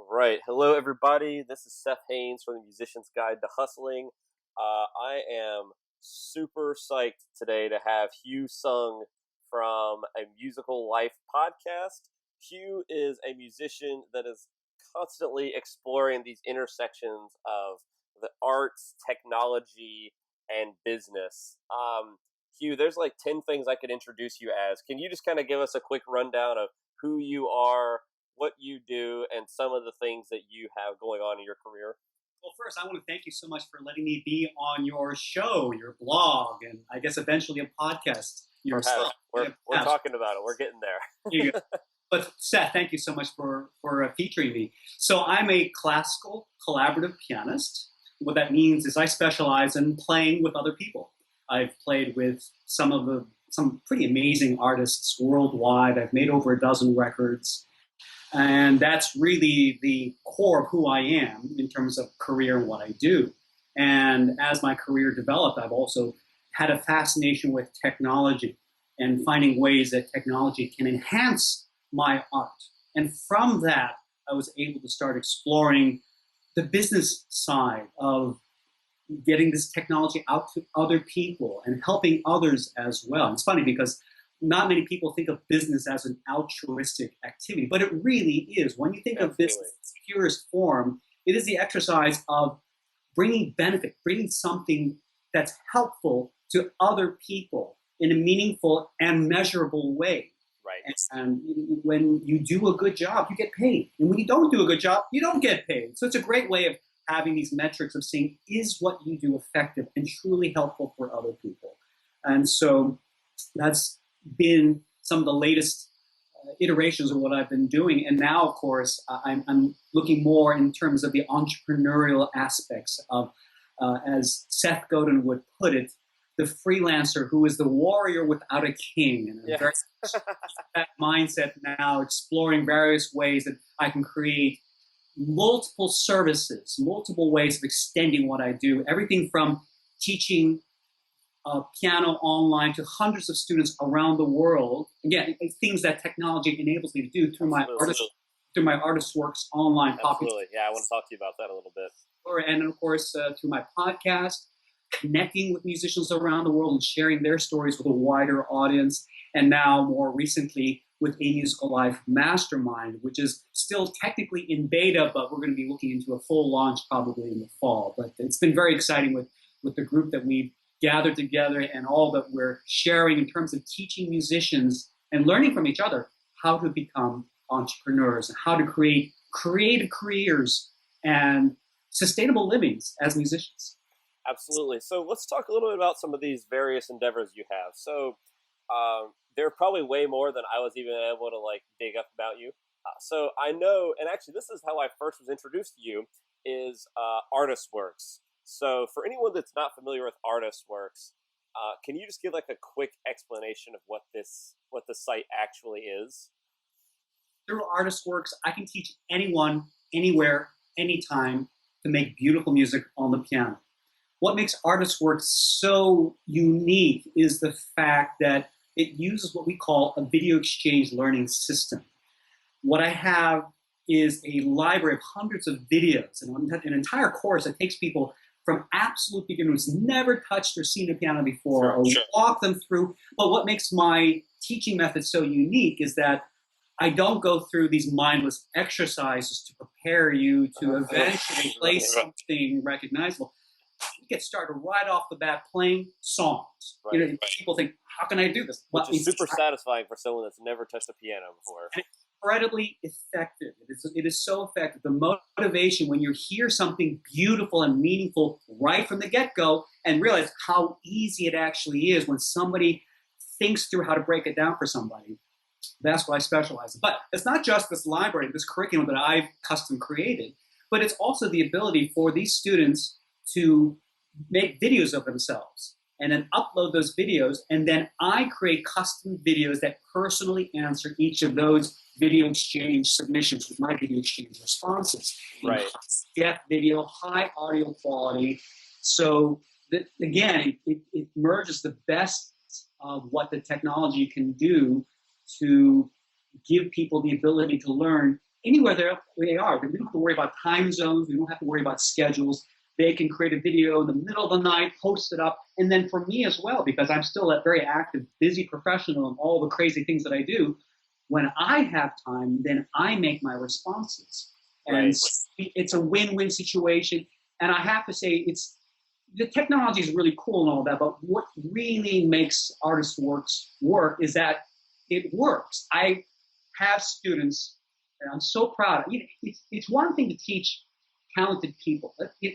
All right. Hello, everybody. This is Seth Haynes from the Musician's Guide to Hustling. I am super psyched today to have Hugh Sung from a Musical Life podcast. Hugh is a musician that is constantly exploring these intersections of the arts, technology, and business. Hugh, there's like 10 things I could introduce you as. Can you just kind of give us a quick rundown of who you are, what you do, and some of the things that you have going on in your career? Well, first, I want to thank you so much for letting me be on your show, your blog, and I guess eventually a podcast yourself. We're talking about it. We're getting there. But Seth, thank you so much for featuring me. So I'm a classical collaborative pianist. What that means is I specialize in playing with other people. I've played with some pretty amazing artists worldwide. I've made over a dozen records. And that's really the core of who I am in terms of career and what I do. And as my career developed, I've also had a fascination with technology and finding ways that technology can enhance my art. And from that, I was able to start exploring the business side of getting this technology out to other people and helping others as well. And it's funny because not many people think of business as an altruistic activity, but it really is. When you think of business in its purest form, it is the exercise of bringing benefit, bringing something that's helpful to other people in a meaningful and measurable way. Right. And when you do a good job, you get paid. And when you don't do a good job, you don't get paid. So it's a great way of having these metrics of seeing, is what you do effective and truly helpful for other people? And so that's been some of the latest iterations of what I've been doing. And now, of course, I'm looking more in terms of the entrepreneurial aspects of, as Seth Godin would put it, the freelancer who is the warrior without a king. And I'm very that mindset now, exploring various ways that I can create multiple services, multiple ways of extending what I do, everything from teaching piano online to hundreds of students around the world. Again, things that technology enables me to do through my artist works online. Absolutely. Yeah, I want to talk to you about that a little bit. And of course, through my podcast, connecting with musicians around the world and sharing their stories with a wider audience. And now, more recently, with a Musical Life Mastermind, which is still technically in beta, but we're going to be looking into a full launch probably in the fall. But it's been very exciting with the group that we've gathered together and all that we're sharing in terms of teaching musicians and learning from each other how to become entrepreneurs and how to create creative careers and sustainable livings as musicians. Absolutely. So let's talk a little bit about some of these various endeavors you have. So there are probably way more than I was even able to dig up about you. So I know, and actually this is how I first was introduced to you, is Artist Works. So for anyone that's not familiar with Artist Works, can you just give a quick explanation of what the site actually is? Through Artist Works, I can teach anyone, anywhere, anytime to make beautiful music on the piano. What makes Artist Works so unique is the fact that it uses what we call a video exchange learning system. What I have is a library of hundreds of videos and an entire course that takes people from absolute beginners, never touched or seen a piano before, or walk them through. But what makes my teaching method so unique is that I don't go through these mindless exercises to prepare you to eventually play something recognizable. You get started right off the bat playing songs. Right. People think, how can I do this? Which is super satisfying for someone that's never touched a piano before. Incredibly effective. It is so effective. The motivation when you hear something beautiful and meaningful right from the get-go and realize how easy it actually is when somebody thinks through how to break it down for somebody. That's what I specialize in. But it's not just this library, this curriculum that I've custom created, but it's also the ability for these students to make videos of themselves and then upload those videos, and then I create custom videos that personally answer each of those video exchange submissions with my video exchange responses. Right. Get video, high audio quality. So that, again, it merges the best of what the technology can do to give people the ability to learn anywhere they are. We don't have to worry about time zones. We don't have to worry about schedules. They can create a video in the middle of the night, post it up. And then for me as well, because I'm still a very active, busy professional in all the crazy things that I do, when I have time, then I make my responses. And it's a win-win situation. And I have to say, the technology is really cool and all that, but what really makes Artist Works work is that it works. I have students, and I'm so proud. It's one thing to teach talented people. In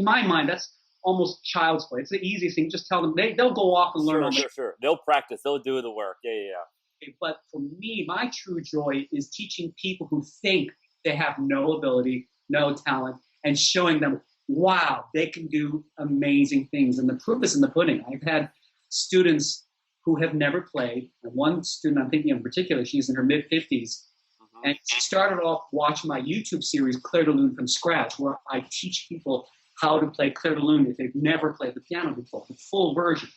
my mind, that's almost child's play. It's the easiest thing. Just tell them they'll go off and learn. Sure. They'll practice. They'll do the work. Yeah. But for me, my true joy is teaching people who think they have no ability, no talent, and showing them, wow, they can do amazing things. And the proof is in the pudding. I've had students who have never played. And one student I'm thinking in particular, she's in her mid-50s. And she started off watching my YouTube series, Clair de Lune from scratch, where I teach people how to play Clair de Lune if they've never played the piano before, the full version.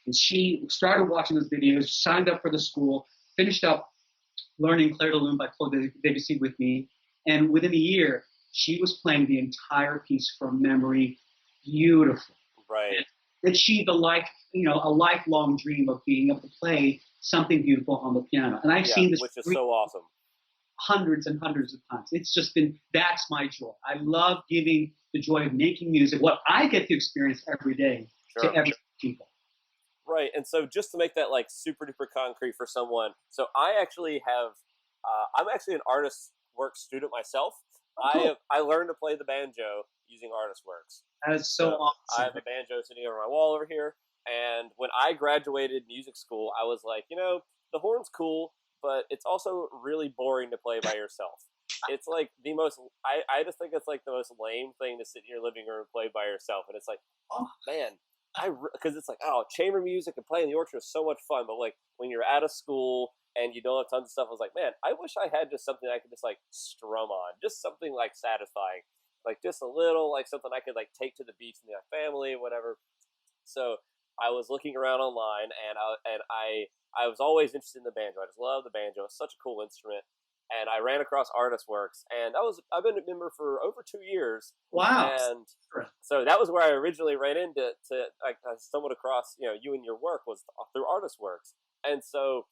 And she started watching those videos, signed up for the school, finished up learning Clair de Lune by Claude Debussy with me. And within a year, she was playing the entire piece from memory, beautiful. Right. And achieved a lifelong dream of being able to play something beautiful on the piano. And I've seen this, which is so awesome, hundreds and hundreds of times. It's just been, that's my joy. I love giving the joy of making music, what I get to experience every day, to every people. Right, and so just to make that like super duper concrete for someone, so I actually have, I'm actually an Artist Works student myself. Oh, cool. I learned to play the banjo using Artist Works. That is so awesome. I have a banjo sitting over my wall over here, and when I graduated music school, I was like, the horn's cool, but it's also really boring to play by yourself. It's like the most, I just think it's like the most lame thing to sit in your living room and play by yourself. And it's like, oh man, because it's like, oh, chamber music and playing the orchestra is so much fun. But like when you're out of school and you don't have tons of stuff, I was like, man, I wish I had just something I could just like strum on, just something like satisfying, like just a little, like something I could like take to the beach with my family, whatever. So I was looking around online, and I was always interested in the banjo. I just love the banjo. It's such a cool instrument. And I ran across Artist Works, and I've been a member for over 2 years. Wow! And so that was where I originally ran into. I stumbled across you and your work was through Artist Works. And so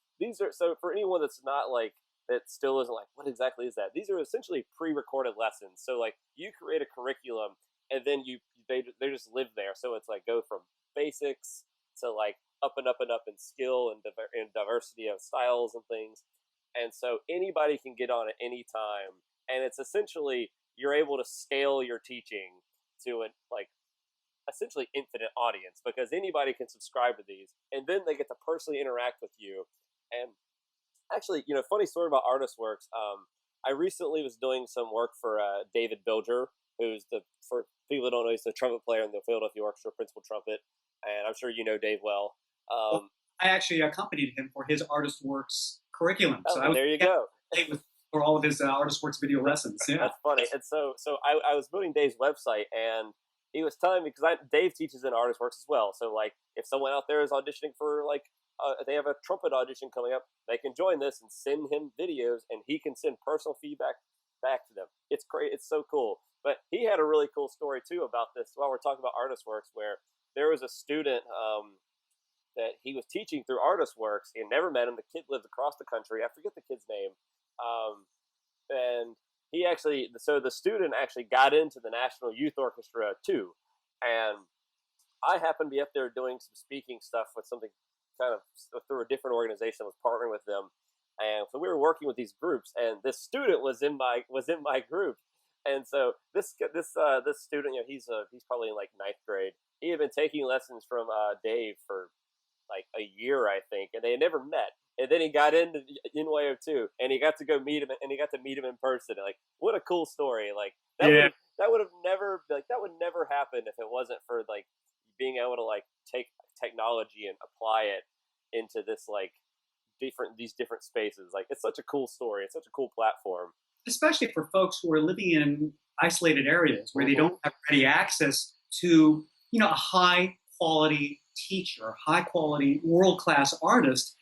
so for anyone that's not like that still isn't like, what exactly is that? These are essentially pre-recorded lessons. So like you create a curriculum, and then they just live there. So it's like go from basics to like up and up and up in skill and diversity of styles and things. And so anybody can get on at any time, and it's essentially you're able to scale your teaching to an like essentially infinite audience, because anybody can subscribe to these, and then they get to personally interact with you. And actually, funny story about Artist Works. I recently was doing some work for David Bilger, who's for people who don't know, he's the trumpet player in the Philadelphia Orchestra, principal trumpet, and I'm sure you know Dave well. I actually accompanied him for his Artist Works curriculum. So there you go. For all of his Artist Works video lessons. Yeah, that's funny. And so I was building Dave's website, and he was telling me, because Dave teaches in Artist Works as well. So like if someone out there is auditioning for like they have a trumpet audition coming up, they can join this and send him videos, and he can send personal feedback back to them. It's great. It's so cool. But he had a really cool story too about this while we're talking about Artist Works, where there was a student that he was teaching through Artist Works. He never met him. The kid lived across the country. I forget the kid's name. And he actually, so the student actually got into the National Youth Orchestra too. And I happened to be up there doing some speaking stuff with something kind of through a different organization that was partnering with them. And so we were working with these groups, and this student was in my group. And so this student, he's probably in like 9th grade. He had been taking lessons from Dave for like a year, I think, and they had never met. And then he got into NYO2, and he got to go meet him, and he got to meet him in person. Like, what a cool story! Like that would never happen if it wasn't for like being able to like take technology and apply it into this like these different spaces. Like, it's such a cool story. It's such a cool platform, especially for folks who are living in isolated areas where they don't have ready access to a high quality teacher, high quality world class artist.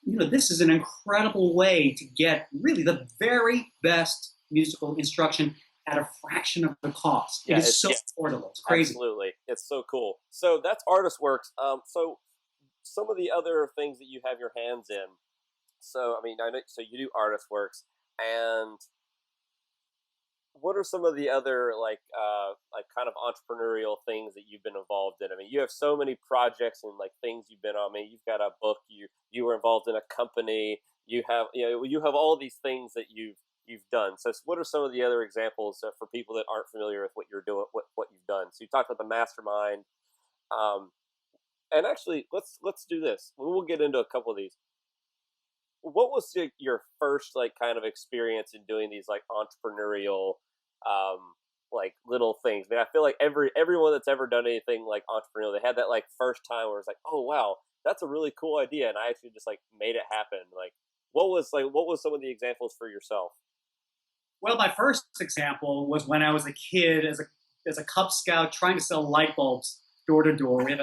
This is an incredible way to get really the very best musical instruction at a fraction of the cost. Yeah, It is so affordable. It's crazy. absolutely. It's so cool. So that's Artist Works. So some of the other things that you have your hands in. So I mean, I know, so you do Artist Works, and what are some of the other like kind of entrepreneurial things that you've been involved in? I mean, you have so many projects and like things you've been on. I mean, you've got a book. You were involved in a company. You have all these things that you've done. So what are some of the other examples for people that aren't familiar with what you're doing, what you've done? So you talked about the mastermind. Um, and actually, let's do this. We'll get into a couple of these. What was your first like kind of experience in doing these like entrepreneurial like little things? I mean, I feel like everyone that's ever done anything like entrepreneurial, they had that like first time where it's like, oh wow, that's a really cool idea, and I actually just like made it happen. Like what was some of the examples for yourself? Well, my first example was when I was a kid as a Cub Scout trying to sell light bulbs door to door. We had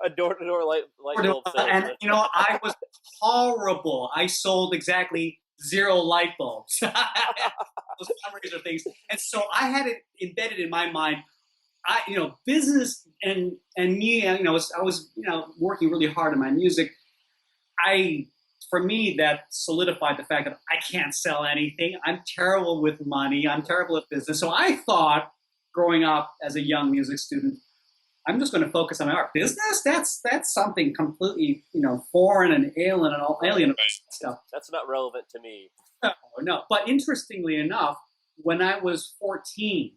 A door-to-door light bulb and salesman. I was horrible. I sold exactly 0 light bulbs. Those fundraiser things, and so I had it embedded in my mind. Business and me. I was working really hard on my music. For me, that solidified the fact that I can't sell anything. I'm terrible with money. I'm terrible at business. So I thought, growing up as a young music student, I'm just going to focus on my art. Business? That's something completely, foreign and alien stuff. That's not relevant to me. No. But interestingly enough, when I was 14,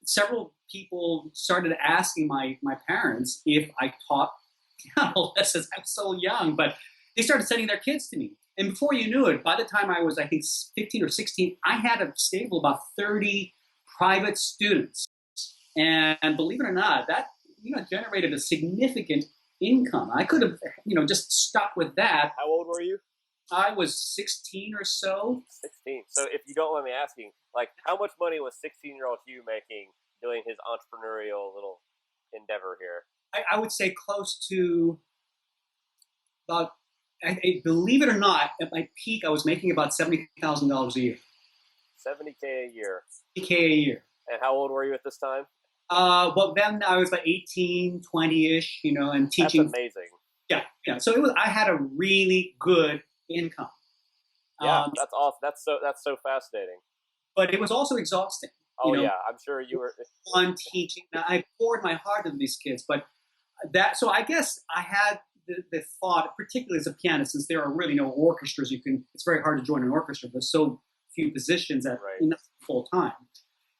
several people started asking my parents if I taught piano lessons. I was so young, but they started sending their kids to me. And before you knew it, by the time I was, I think, 15 or 16, I had a stable of about 30 private students. And believe it or not, that generated a significant income. I could have just stuck with that. How old were you? I was 16 or so. 16. So if you don't mind me asking, like how much money was 16-year-old Hugh making doing his entrepreneurial little endeavor here? I would say close to about, believe it or not, at my peak, I was making about $70,000 a year. $70K a year. $70K a year. And how old were you at this time? Well, then I was like 18, 20-ish, and teaching. That's amazing. Yeah. So I had a really good income. Yeah, that's awesome. That's so fascinating. But it was also exhausting. Oh yeah, I'm sure you were. On teaching, I poured my heart into these kids, but so I guess I had the thought, particularly as a pianist, since there are really no orchestras, it's very hard to join an orchestra. There's so few positions at full time.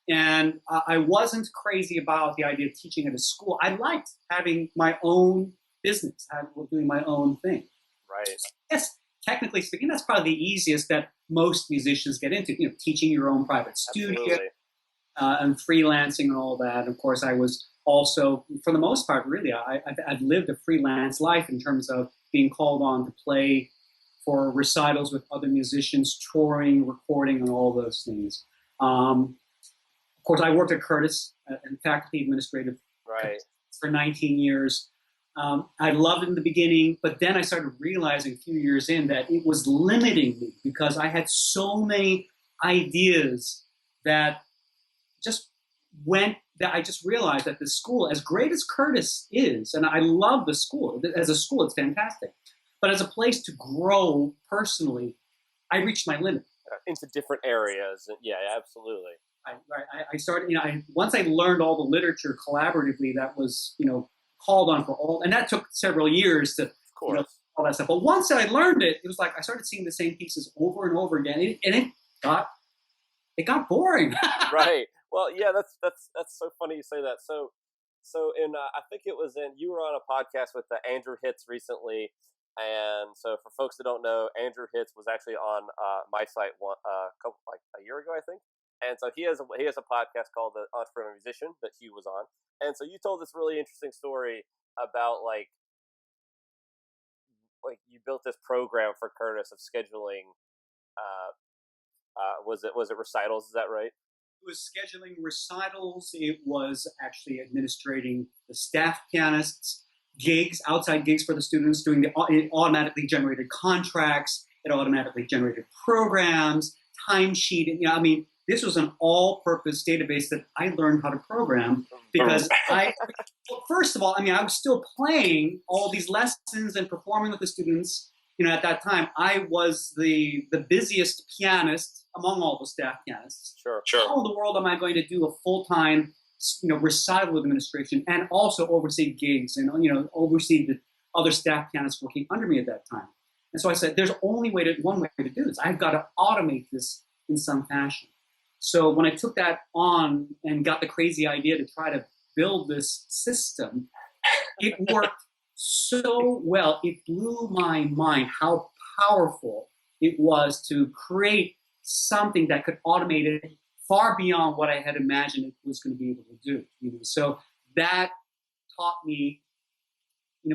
And I wasn't crazy about the idea of teaching at a school. I liked having my own business, doing my own thing. Right. Yes, technically speaking, that's probably the easiest that most musicians get into, teaching your own private studio and freelancing and all that. And of course, I was also, for the most part, really, I've lived a freelance life in terms of being called on to play for recitals with other musicians, touring, recording, and all those things. Of course, I worked at Curtis in faculty administrative for 19 years. I loved it in the beginning, but then I started realizing a few years in that it was limiting me because I had so many ideas that I just realized that the school, as great as Curtis is, and I love the school, as a school it's fantastic, but as a place to grow personally, I reached my limit. Into different areas. Yeah, absolutely. I started, once I learned all the literature collaboratively that was, called on for all, and that took several years to, all that stuff. But once I learned it, it was like I started seeing the same pieces over and over again, and it got boring. Right. Well, yeah, that's so funny you say that. So in I think it was you were on a podcast with Andrew Hitz recently, and so for folks that don't know, Andrew Hitz was actually on my site a year ago, I think. And so he has a podcast called The Entrepreneur Musician that Hugh was on. And so you told this really interesting story about like you built this program for Curtis of scheduling. Was it recitals? Is that right? It was scheduling recitals. It was actually administrating the staff pianists, gigs, outside gigs for the students, it automatically generated contracts. It automatically generated programs, timesheet. And, I mean, this was an all-purpose database that I learned how to program because well, first of all, I mean, I was still playing all these lessons and performing with the students. At that time, I was the busiest pianist among all the staff pianists. Sure. How in the world am I going to do a full-time, recital administration and also oversee gigs and, oversee the other staff pianists working under me at that time? And so I said, there's only one way to do this. I've got to automate this in some fashion. So when I took that on and got the crazy idea to try to build this system, it worked so well. It blew my mind how powerful it was to create something that could automate it far beyond what I had imagined it was going to be able to do. So that taught me,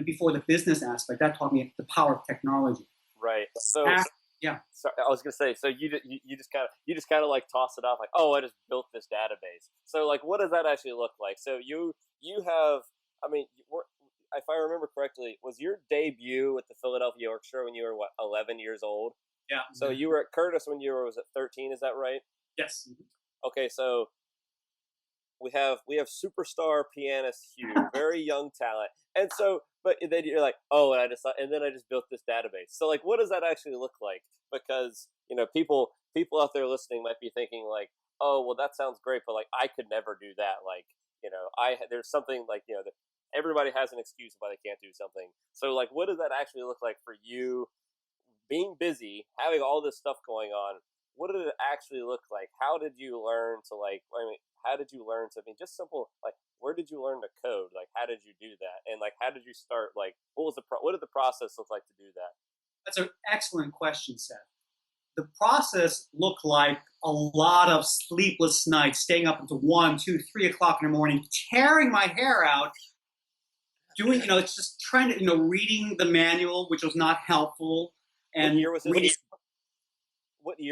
before the business aspect, that taught me the power of technology. Right. So yeah. So I was gonna say, so you just kind of like toss it off like, oh, I just built this database. So like, what does that actually look like? So you have, I mean, if I remember correctly, was your debut with the Philadelphia Orchestra when you were 11 years old? Yeah. So you were at Curtis when you were, was it 13? Is that right? Yes. Okay, so we have superstar pianist Hugh, very young talent, and so, but then you're like, oh, and then I just built this database. So like, what does that actually look like? Because people out there listening might be thinking like, oh, well, that sounds great, but like, I could never do that. Like, there's something like, that everybody has an excuse why they can't do something. So like, what does that actually look like for you, being busy, having all this stuff going on? What did it actually look like? How did you learn to just simple, like, where did you learn to code? Like, how did you do that? And like, how did you start? Like, what did the process look like to do that? That's an excellent question, Seth. The process looked like a lot of sleepless nights, staying up until 1, 2, 3 o'clock in the morning, tearing my hair out, doing, it's just trying to, reading the manual, which was not helpful. And what year was this? What year